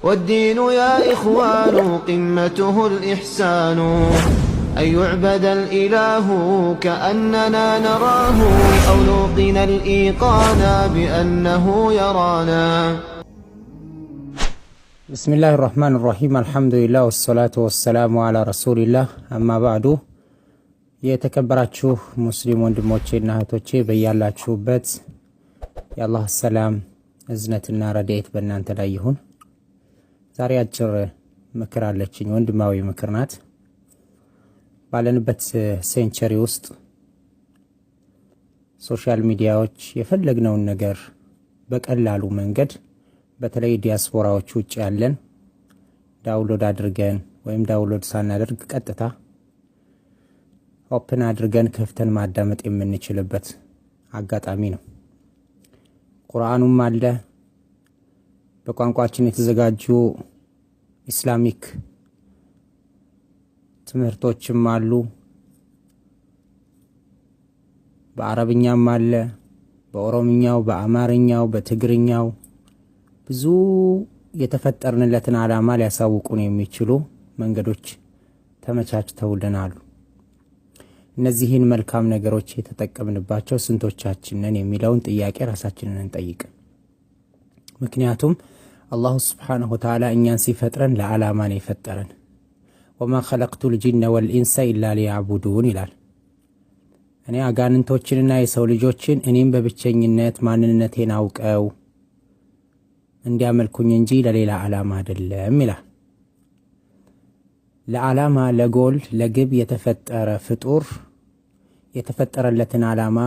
والدين يا إخوان قمته الإحسان أن يعبد الإله كأننا نراه أو نوقن الإيقان بأنه يرانا. بسم الله الرحمن الرحيم الحمد لله والصلاة والسلام على رسول الله أما بعد የተከበራችሁ ሙስሊም ወንድሞቼና እህቶቼ በያላችሁበት የአላህ ሰላም እዝነትና ረድኤት በእናንተ ላይ ይሁን። ዛሬ አጭር ምክር አለችኝ፣ ወንድማዊ ምክር ናት። ባለንበት ሴንቸሪ ውስጥ ሶሻል ሚዲያዎች የፈለግነውን ነገር በቀላሉ መንገድ በተለይ ዲያስፖራዎች ውጭ ያለን ዳውንሎድ አድርገን ወይም ዳውንሎድ ሳናደርግ ቀጥታ ኦፕን አድርገን ከፍተን ማዳመጥ የምንችልበት አጋጣሚ ነው። ቁርአኑም አለ፣ በቋንቋችን የተዘጋጁ ኢስላሚክ ትምህርቶችም አሉ፣ በአረብኛም አለ፣ በኦሮምኛው፣ በአማርኛው፣ በትግርኛው ብዙ የተፈጠርንለትን ዓላማ ሊያሳውቁን የሚችሉ መንገዶች ተመቻችተውልናል። እነዚህን መልካም ነገሮች የተጠቀምንባቸው ስንቶቻችንን የሚለውን ጥያቄ ራሳችንን እንጠይቅ። ምክንያቱም አላሁ ስብሓነሁ ወተዓላ እኛን ሲፈጥረን ለዓላማ ነው የፈጠረን። ወማ ኸለቅቱል ጂነ ወልኢንሰ ኢላ ሊያዕቡዱን ይላል። እኔ አጋንንቶችንና የሰው ልጆችን እኔም በብቸኝነት ማንነቴን አውቀው እንዲያመልኩኝ እንጂ ለሌላ ዓላማ አይደለም ይላል። ለዓላማ ለጎል ለግብ የተፈጠረ ፍጡር የተፈጠረለትን ዓላማ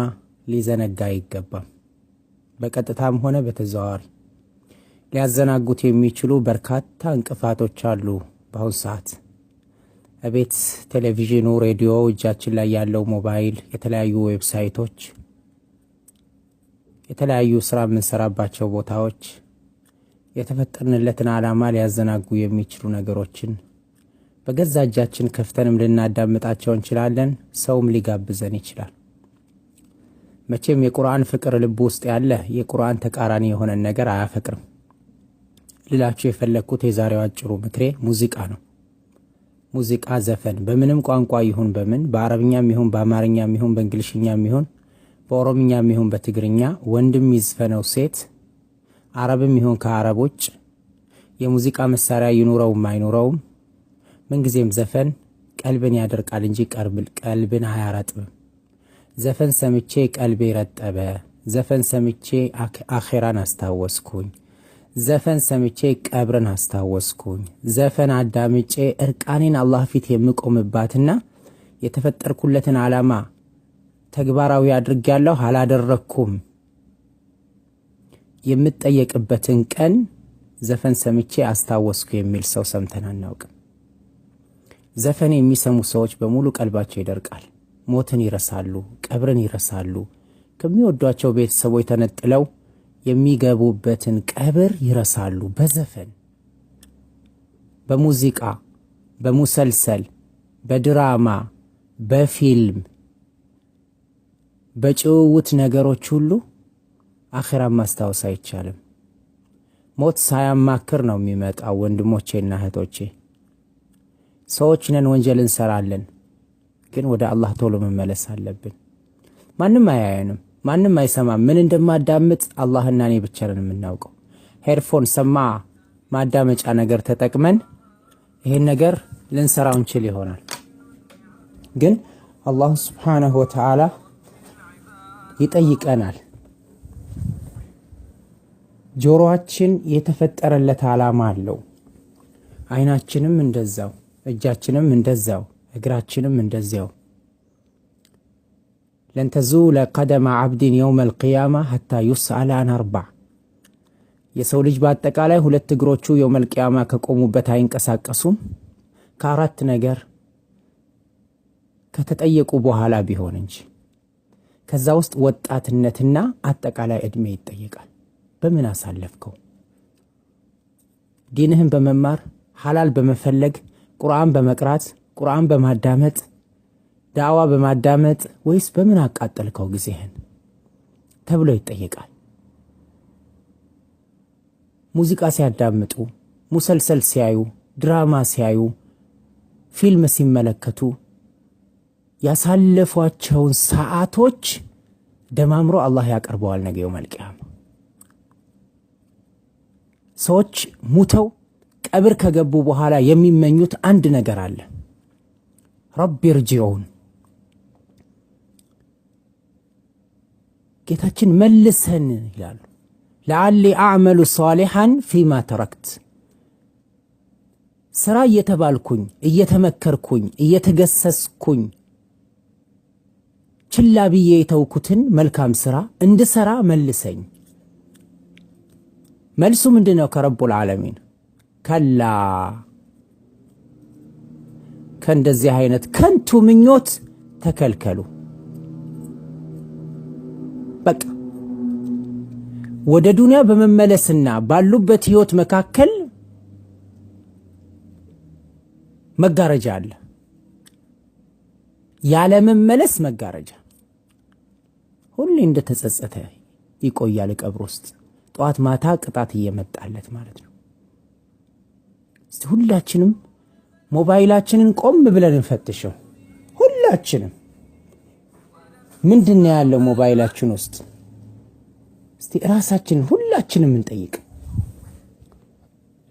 ሊዘነጋ አይገባም። በቀጥታም ሆነ በተዘዋዋሪ ሊያዘናጉት የሚችሉ በርካታ እንቅፋቶች አሉ። በአሁኑ ሰዓት እቤት ቴሌቪዥኑ፣ ሬዲዮ፣ እጃችን ላይ ያለው ሞባይል፣ የተለያዩ ዌብሳይቶች፣ የተለያዩ ስራ የምንሰራባቸው ቦታዎች የተፈጠርንለትን ዓላማ ሊያዘናጉ የሚችሉ ነገሮችን በገዛ እጃችን ከፍተንም ልናዳምጣቸው እንችላለን። ሰውም ሊጋብዘን ይችላል። መቼም የቁርአን ፍቅር ልብ ውስጥ ያለ የቁርአን ተቃራኒ የሆነን ነገር አያፈቅርም። ልላችሁ የፈለኩት የዛሬው አጭሩ ምክሬ ሙዚቃ ነው። ሙዚቃ፣ ዘፈን በምንም ቋንቋ ይሁን በምን በአረብኛም ይሁን በአማርኛም ይሁን በእንግሊዝኛም ይሁን በኦሮምኛም ይሁን በትግርኛ ወንድም ይዝፈነው ሴት አረብም ይሁን ከአረቦች የሙዚቃ መሳሪያ ይኑረውም አይኑረውም ምንጊዜም ዘፈን ቀልብን ያደርቃል እንጂ ቀልብን አያረጥብም። ዘፈን ሰምቼ ቀልቤ ረጠበ፣ ዘፈን ሰምቼ አኺራን አስታወስኩኝ፣ ዘፈን ሰምቼ ቀብርን አስታወስኩኝ፣ ዘፈን አዳምጬ እርቃኔን አላህ ፊት የምቆምባትና የተፈጠርኩለትን ዓላማ ተግባራዊ አድርጌያለሁ አላደረኩም የምጠየቅበትን ቀን ዘፈን ሰምቼ አስታወስኩ የሚል ሰው ሰምተን አናውቅም። ዘፈን የሚሰሙ ሰዎች በሙሉ ቀልባቸው ይደርቃል። ሞትን ይረሳሉ፣ ቀብርን ይረሳሉ። ከሚወዷቸው ቤተሰቦች ተነጥለው የሚገቡበትን ቀብር ይረሳሉ። በዘፈን፣ በሙዚቃ፣ በሙሰልሰል፣ በድራማ፣ በፊልም፣ በጭውውት ነገሮች ሁሉ አኺራን ማስታወስ አይቻልም። ሞት ሳያማክር ነው የሚመጣው። ወንድሞቼና እህቶቼ፣ ሰዎች ነን፣ ወንጀል እንሰራለን፣ ግን ወደ አላህ ቶሎ መመለስ አለብን። ማንም አያየንም፣ ማንም አይሰማም። ምን እንደማዳምጥ አላህና እኔ ብቻ ነን የምናውቀው። ሄድፎን ሰማ ማዳመጫ ነገር ተጠቅመን ይሄን ነገር ልንሰራው እንችል ይሆናል። ግን አላህ ሱብሓነሁ ወተዓላ ይጠይቀናል። ጆሮአችን የተፈጠረለት ዓላማ አለው። አይናችንም እንደዛው፣ እጃችንም እንደዛው፣ እግራችንም እንደዛው። ለን ተዙለ ቀደመ ዓብድን የውመል ቂያማ ሐታ ዩስአለ አን አርባዕ። የሰው ልጅ በአጠቃላይ ሁለት እግሮቹ የውመል ቂያማ ከቆሙበት አይንቀሳቀሱም ከአራት ነገር ከተጠየቁ በኋላ ቢሆን እንጂ። ከዛ ውስጥ ወጣትነትና አጠቃላይ እድሜ ይጠየቃል። በምን አሳለፍከው? ዲንህን በመማር ሐላል በመፈለግ ቁርአን በመቅራት ቁርአን በማዳመጥ ዳዕዋ በማዳመጥ ወይስ በምን አቃጠልከው ጊዜህን ተብሎ ይጠየቃል። ሙዚቃ ሲያዳምጡ ሙሰልሰል ሲያዩ፣ ድራማ ሲያዩ፣ ፊልም ሲመለከቱ ያሳለፏቸውን ሰዓቶች ደማምሮ አላህ ያቀርበዋል ነገ የውመል ቂያማ። ሰዎች ሙተው ቀብር ከገቡ በኋላ የሚመኙት አንድ ነገር አለ። ረቢ ርጂዑን፣ ጌታችን መልሰን ይላሉ። ለዓሊ አዕመሉ ሷሊሐን ፊማ ተረክት፣ ስራ እየተባልኩኝ እየተመከርኩኝ እየተገሰስኩኝ ችላ ብዬ የተውኩትን መልካም ስራ እንድሰራ መልሰኝ። መልሱ ምንድነው? ከረቡል ዓለሚን ከላ፣ ከእንደዚህ አይነት ከንቱ ምኞት ተከልከሉ። በቃ ወደ ዱንያ በመመለስና ባሉበት ህይወት መካከል መጋረጃ አለ። ያለ መመለስ መጋረጃ። ሁሌ እንደተጸጸተ ይቆያል ቀብር ውስጥ፣ ጧት ማታ ቅጣት እየመጣለት ማለት ነው። እስቲ ሁላችንም ሞባይላችንን ቆም ብለን እንፈትሸው። ሁላችንም ምንድነው ያለው ሞባይላችን ውስጥ? እስቲ ራሳችንን ሁላችንም እንጠይቅ።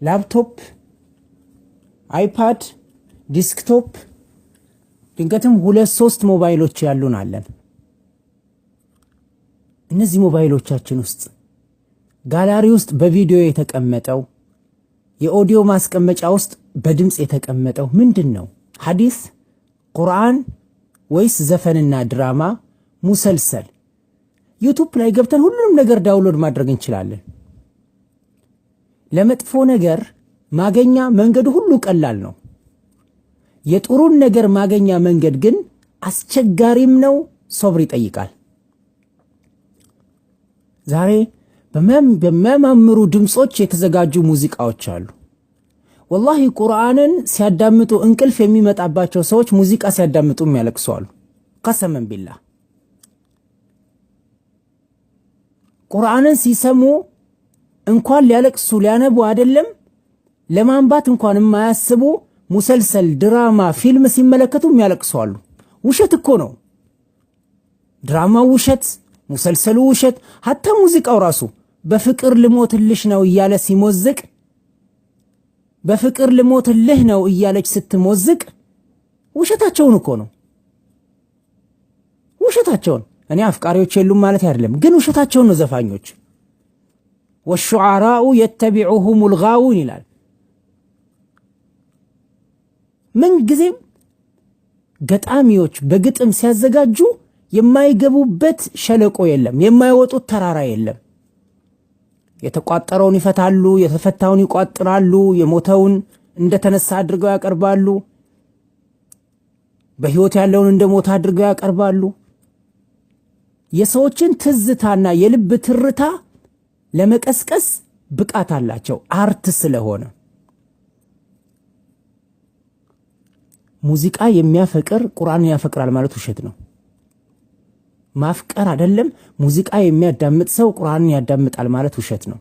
ላፕቶፕ፣ አይፓድ፣ ዲስክቶፕ፣ ድንገትም 2-3 ሞባይሎች ያሉን አለን። እነዚህ ሞባይሎቻችን ውስጥ ጋላሪ ውስጥ በቪዲዮ የተቀመጠው፣ የኦዲዮ ማስቀመጫ ውስጥ በድምጽ የተቀመጠው ምንድነው? ሐዲስ፣ ቁርአን ወይስ ዘፈንና ድራማ፣ ሙሰልሰል? ዩቲዩብ ላይ ገብተን ሁሉንም ነገር ዳውንሎድ ማድረግ እንችላለን። ለመጥፎ ነገር ማገኛ መንገዱ ሁሉ ቀላል ነው። የጥሩን ነገር ማገኛ መንገድ ግን አስቸጋሪም ነው፣ ሶብር ይጠይቃል። ዛሬ በሚያማምሩ ድምጾች የተዘጋጁ ሙዚቃዎች አሉ። ወላሂ ቁርአንን ሲያዳምጡ እንቅልፍ የሚመጣባቸው ሰዎች ሙዚቃ ሲያዳምጡ የሚያለቅሱ አሉ። ቀሰመን ቢላህ ቁርአንን ሲሰሙ እንኳን ሊያለቅሱ ሊያነቡ አይደለም ለማንባት እንኳን የማያስቡ ሙሰልሰል፣ ድራማ፣ ፊልም ሲመለከቱ የሚያለቅሱ አሉ። ውሸት እኮ ነው። ድራማው ውሸት፣ ሙሰልሰሉ ውሸት። ሀታ ሙዚቃው ራሱ በፍቅር ልሞትልሽ ነው እያለ ሲሞዝቅ፣ በፍቅር ልሞትልህ ነው እያለች ስትሞዝቅ ውሸታቸውን እኮ ነው። ውሸታቸውን። እኔ አፍቃሪዎች የሉም ማለት አይደለም፣ ግን ውሸታቸውን ነው ዘፋኞች። ወሹዓራኡ የተቢዑሁሙል ጋውን ይላል። ምን ጊዜም ገጣሚዎች በግጥም ሲያዘጋጁ የማይገቡበት ሸለቆ የለም፣ የማይወጡት ተራራ የለም። የተቋጠረውን ይፈታሉ፣ የተፈታውን ይቋጥራሉ፣ የሞተውን እንደተነሳ አድርገው ያቀርባሉ፣ በህይወት ያለውን እንደሞተ አድርገው ያቀርባሉ። የሰዎችን ትዝታና የልብ ትርታ ለመቀስቀስ ብቃት አላቸው፣ አርት ስለሆነ። ሙዚቃ የሚያፈቅር ቁርአንን ያፈቅራል ማለት ውሸት ነው። ማፍቀር አይደለም። ሙዚቃ የሚያዳምጥ ሰው ቁርአንን ያዳምጣል ማለት ውሸት ነው።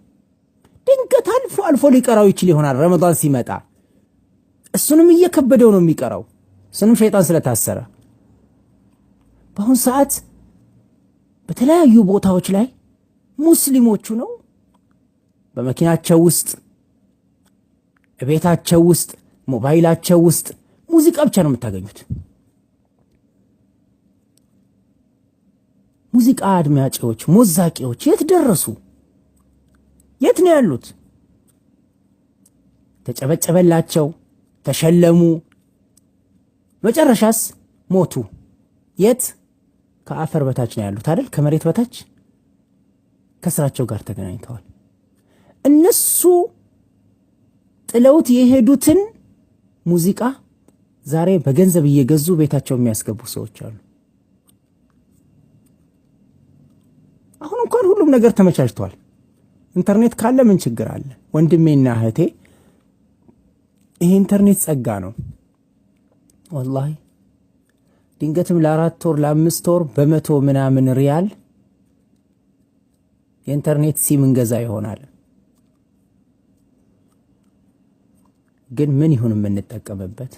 ድንገት አልፎ አልፎ ሊቀራው ይችል ይሆናል ረመዳን ሲመጣ፣ እሱንም እየከበደው ነው የሚቀራው፣ እሱንም ሸይጣን ስለታሰረ። በአሁን ሰዓት በተለያዩ ቦታዎች ላይ ሙስሊሞቹ ነው በመኪናቸው ውስጥ፣ ቤታቸው ውስጥ፣ ሞባይላቸው ውስጥ ሙዚቃ ብቻ ነው የምታገኙት። ሙዚቃ አድማጮች፣ ሞዛቂዎች የት ደረሱ? የት ነው ያሉት? ተጨበጨበላቸው፣ ተሸለሙ፣ መጨረሻስ ሞቱ። የት? ከአፈር በታች ነው ያሉት አይደል? ከመሬት በታች ከስራቸው ጋር ተገናኝተዋል። እነሱ ጥለውት የሄዱትን ሙዚቃ ዛሬ በገንዘብ እየገዙ ቤታቸው የሚያስገቡ ሰዎች አሉ። አሁን እንኳን ሁሉም ነገር ተመቻችቷል። ኢንተርኔት ካለ ምን ችግር አለ? ወንድሜና እህቴ ይሄ ኢንተርኔት ጸጋ ነው ወላሂ። ድንገትም ለ4 ወር ለ5 ወር በ100 ምናምን ሪያል የኢንተርኔት ሲም እንገዛ ይሆናል። ግን ምን ይሁን የምንጠቀምበት?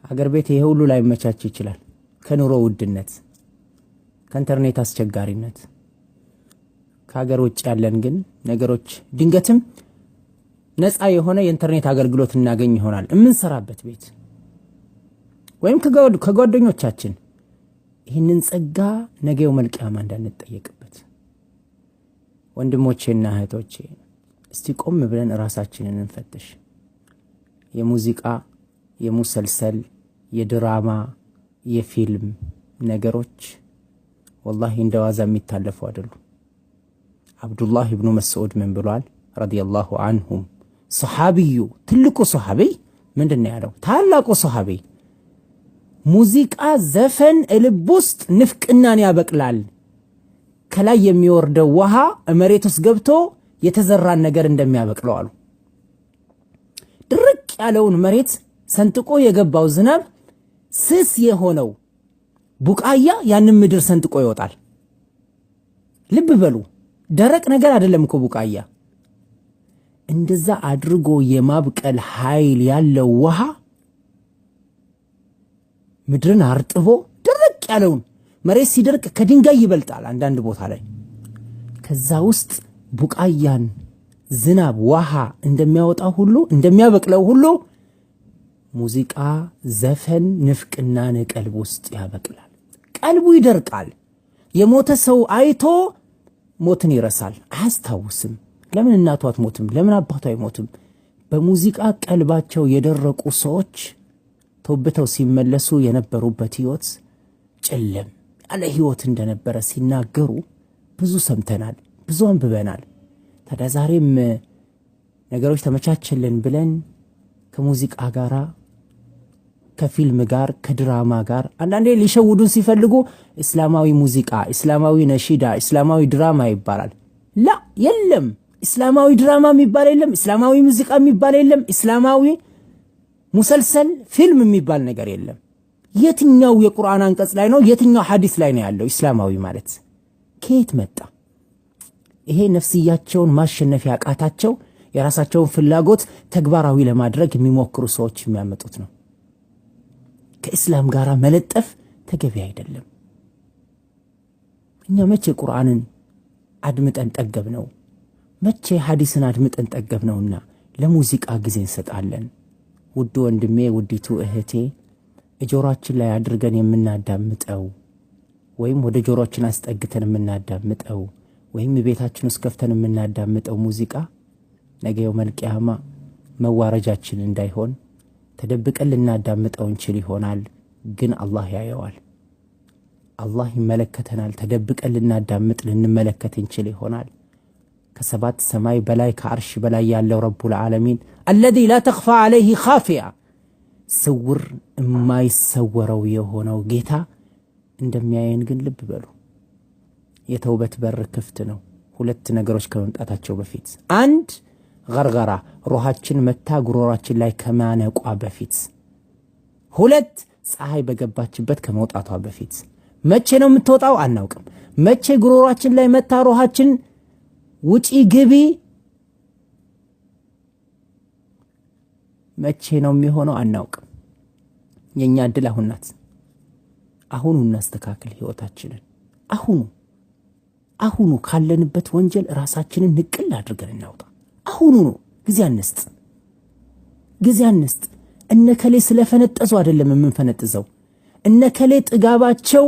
አገር ቤት ይሄ ሁሉ ላይ መቻች ይችላል። ከኑሮ ውድነት፣ ከኢንተርኔት አስቸጋሪነት። ከሀገር ውጭ ያለን ግን ነገሮች ድንገትም ነፃ የሆነ የኢንተርኔት አገልግሎት እናገኝ ይሆናል የምንሰራበት ቤት ወይም ከጓደኞቻችን። ይህንን ጸጋ ነገው መልቂያማ እንዳንጠየቅበት። ወንድሞቼና እህቶቼ እስቲ ቆም ብለን ራሳችንን እንፈትሽ። የሙዚቃ፣ የሙሰልሰል፣ የድራማ፣ የፊልም ነገሮች ወላሂ እንደዋዛ የሚታለፉ አይደሉም። አብዱላህ ኢብኑ መስዑድ ምን ብሏል? ረዲየላሁ አንሁም ሰሓቢዩ ትልቁ ሰሓቢ ምንድነው ያለው? ታላቁ ሰሓቢ ሙዚቃ፣ ዘፈን ልብ ውስጥ ንፍቅናን ያበቅላል። ከላይ የሚወርደው ውሃ መሬት ውስጥ ገብቶ የተዘራን ነገር እንደሚያበቅለው አሉ። ድርቅ ያለውን መሬት ሰንጥቆ የገባው ዝናብ ስስ የሆነው ቡቃያ ያንን ምድር ሰንጥቆ ይወጣል። ልብ በሉ፣ ደረቅ ነገር አይደለም እኮ ቡቃያ። እንደዛ አድርጎ የማብቀል ኃይል ያለው ውሃ ምድርን አርጥቦ ድርቅ ያለውን መሬት ሲደርቅ ከድንጋይ ይበልጣል አንዳንድ ቦታ ላይ። ከዛ ውስጥ ቡቃያን ዝናብ ውሃ እንደሚያወጣው ሁሉ እንደሚያበቅለው ሁሉ ሙዚቃ፣ ዘፈን ንፍቅናን ቀልብ ውስጥ ያበቅላል። ቀልቡ ይደርቃል። የሞተ ሰው አይቶ ሞትን ይረሳል፣ አያስታውስም። ለምን እናቱ አትሞትም? ለምን አባቱ አይሞትም? በሙዚቃ ቀልባቸው የደረቁ ሰዎች ተውብተው ሲመለሱ የነበሩበት ህይወት ጨለም ያለ ህይወት እንደነበረ ሲናገሩ ብዙ ሰምተናል፣ ብዙ አንብበናል። ታዲያ ዛሬም ነገሮች ተመቻቸልን ብለን ከሙዚቃ ጋር፣ ከፊልም ጋር፣ ከድራማ ጋር አንዳንዴ ሊሸውዱን ሲፈልጉ እስላማዊ ሙዚቃ፣ እስላማዊ ነሺዳ፣ እስላማዊ ድራማ ይባላል። ላ የለም፣ እስላማዊ ድራማ የሚባል የለም፣ እስላማዊ ሙዚቃ የሚባል የለም፣ እስላማዊ ሙሰልሰል ፊልም የሚባል ነገር የለም። የትኛው የቁርአን አንቀጽ ላይ ነው? የትኛው ሐዲስ ላይ ነው ያለው እስላማዊ ማለት? ከየት መጣ? ይሄ ነፍስያቸውን ማሸነፍ ያቃታቸው የራሳቸውን ፍላጎት ተግባራዊ ለማድረግ የሚሞክሩ ሰዎች የሚያመጡት ነው። ከእስላም ጋር መለጠፍ ተገቢ አይደለም። እኛ መቼ ቁርአንን አድምጠን ጠገብ ነው? መቼ ሐዲስን አድምጠን ጠገብ ነውና ለሙዚቃ ጊዜ እንሰጣለን? ውድ ወንድሜ፣ ውዲቱ እህቴ፣ ጆሮአችን ላይ አድርገን የምናዳምጠው ወይም ወደ ጆሮአችን አስጠግተን የምናዳምጠው ወይም ቤታችን ውስጥ ከፍተን የምናዳምጠው ሙዚቃ ነገ የውመል ቂያማ መዋረጃችን እንዳይሆን ተደብቀን ልናዳምጠው እንችል ይሆናል። ግን አላህ ያየዋል፣ አላህ ይመለከተናል። ተደብቀን ልናዳምጥ ልንመለከት እንችል ይሆናል። ከሰባት ሰማይ በላይ ከአርሽ በላይ ያለው ረቡል ዓለሚን አለዚ ላ ተኽፋ ዐለይሂ ኻፊያ ስውር የማይሰወረው የሆነው ጌታ እንደሚያየን ግን ልብ በሉ። የተውበት በር ክፍት ነው። ሁለት ነገሮች ከመምጣታቸው በፊት፣ አንድ ገርገራ ሩሃችን መታ ጉሮራችን ላይ ከማነቋ በፊት፣ ሁለት ፀሐይ በገባችበት ከመውጣቷ በፊት። መቼ ነው የምትወጣው? አናውቅም። መቼ ጉሮራችን ላይ መታ ሩሃችን ውጪ ግቢ መቼ ነው የሚሆነው? አናውቅም። የኛ እድል አሁን ናት። አሁኑ እናስተካክል ህይወታችንን። አሁኑ ካለንበት ወንጀል ራሳችንን ንቅል አድርገን እናውጣ። አሁኑ ነው። ጊዜ አንስጥ። እነከሌ ስለፈነጠዙ አይደለም የምንፈነጥዘው። እነከሌ ጥጋባቸው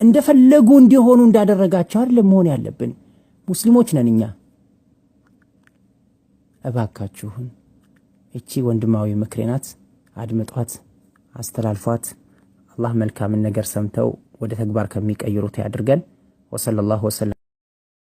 እንደፈለጉ እንዲሆኑ እንዳደረጋቸው አይደለም መሆን ያለብን። ሙስሊሞች ነን እኛ። እባካችሁን እቺ ወንድማዊ ምክሬ ናት። አድምጧት፣ አስተላልፏት። አላህ መልካምን ነገር ሰምተው ወደ ተግባር ከሚቀይሩት ያድርገን። ወሰለላሁ ወሰለም